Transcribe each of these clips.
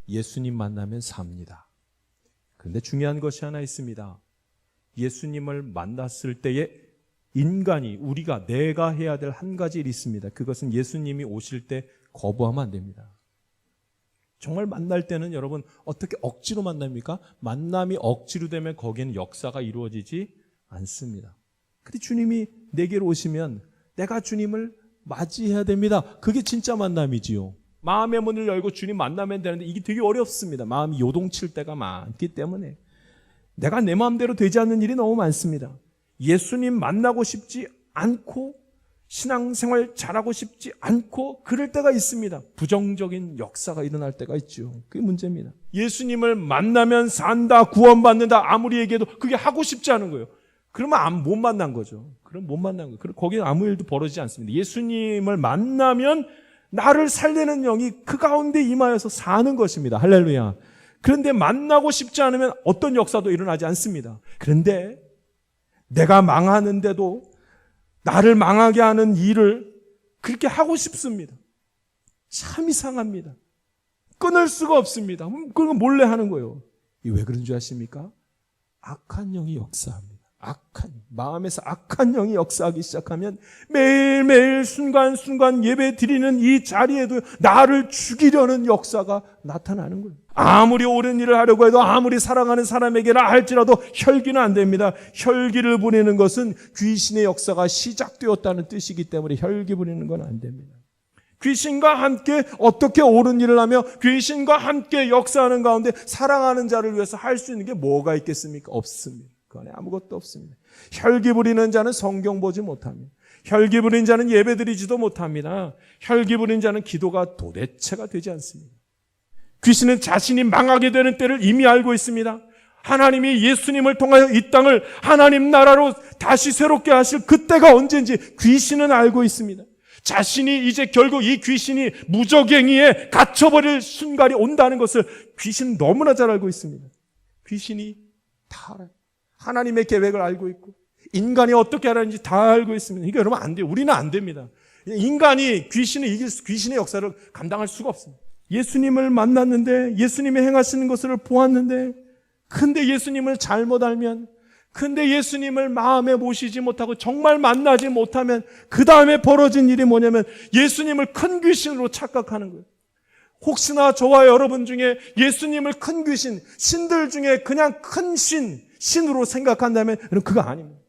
예수님 만나면 삽니다. 그런데 중요한 것이 하나 있습니다. 예수님을 만났을 때에 인간이, 우리가, 내가 해야 될 한 가지 일이 있습니다. 그것은 예수님이 오실 때 거부하면 안 됩니다. 정말 만날 때는 여러분 어떻게 억지로 만납니까? 만남이 억지로 되면 거기에는 역사가 이루어지지 않습니다. 근데 주님이 내게로 오시면 내가 주님을 맞이해야 됩니다. 그게 진짜 만남이지요. 마음의 문을 열고 주님 만나면 되는데 이게 되게 어렵습니다. 마음이 요동칠 때가 많기 때문에 내가 내 마음대로 되지 않는 일이 너무 많습니다. 예수님 만나고 싶지 않고 신앙생활 잘하고 싶지 않고 그럴 때가 있습니다. 부정적인 역사가 일어날 때가 있죠. 그게 문제입니다. 예수님을 만나면 산다, 구원받는다 아무리 얘기해도 그게 하고 싶지 않은 거예요. 그러면 못 만난 거죠. 그럼 못 만난 거예요. 거기는 아무 일도 벌어지지 않습니다. 예수님을 만나면 나를 살리는 영이 그 가운데 임하여서 사는 것입니다. 할렐루야. 그런데 만나고 싶지 않으면 어떤 역사도 일어나지 않습니다. 그런데 내가 망하는데도 나를 망하게 하는 일을 그렇게 하고 싶습니다. 참 이상합니다. 끊을 수가 없습니다. 그건 몰래 하는 거예요. 왜 그런 줄 아십니까? 악한 영이 역사합니다. 마음에서 악한 영이 역사하기 시작하면 매일매일 순간순간 예배 드리는 이 자리에도 나를 죽이려는 역사가 나타나는 거예요. 아무리 옳은 일을 하려고 해도 아무리 사랑하는 사람에게라 할지라도 혈기는 안 됩니다. 혈기를 부리는 것은 귀신의 역사가 시작되었다는 뜻이기 때문에 혈기 부리는 건 안 됩니다. 귀신과 함께 어떻게 옳은 일을 하며 귀신과 함께 역사하는 가운데 사랑하는 자를 위해서 할 수 있는 게 뭐가 있겠습니까? 없습니다. 그 안에 아무것도 없습니다. 혈기 부리는 자는 성경 보지 못합니다. 혈기 부리는 자는 예배 드리지도 못합니다. 혈기 부리는 자는 기도가 도대체가 되지 않습니다. 귀신은 자신이 망하게 되는 때를 이미 알고 있습니다. 하나님이 예수님을 통하여 이 땅을 하나님 나라로 다시 새롭게 하실 그때가 언제인지 귀신은 알고 있습니다. 자신이 이제 결국 이 귀신이 무적행위에 갇혀버릴 순간이 온다는 것을 귀신은 너무나 잘 알고 있습니다. 귀신이 다 알아요. 하나님의 계획을 알고 있고 인간이 어떻게 하라는지 다 알고 있습니다. 이게 여러분 안 돼요. 우리는 안 됩니다. 인간이 귀신을 이길 귀신의 역사를 감당할 수가 없습니다. 예수님을 만났는데 예수님이 행하시는 것을 보았는데 근데 예수님을 잘못 알면 근데 예수님을 마음에 모시지 못하고 정말 만나지 못하면 그 다음에 벌어진 일이 뭐냐면 예수님을 큰 귀신으로 착각하는 거예요. 혹시나 저와 여러분 중에 예수님을 큰 귀신, 신들 중에 그냥 큰 신으로 생각한다면 그거 아닙니다.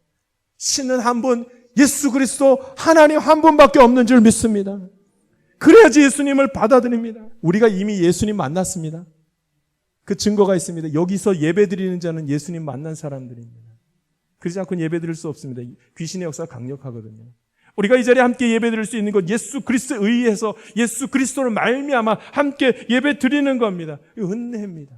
신은 한 분, 예수 그리스도 하나님 한 분밖에 없는 줄 믿습니다. 그래야지 예수님을 받아들입니다. 우리가 이미 예수님 만났습니다. 그 증거가 있습니다. 여기서 예배드리는 자는 예수님 만난 사람들입니다. 그러지 않고는 예배드릴 수 없습니다. 귀신의 역사가 강력하거든요. 우리가 이 자리에 함께 예배드릴 수 있는 건 예수 그리스도에 의해서 예수 그리스도를 말미암아 함께 예배드리는 겁니다. 이거 은혜입니다.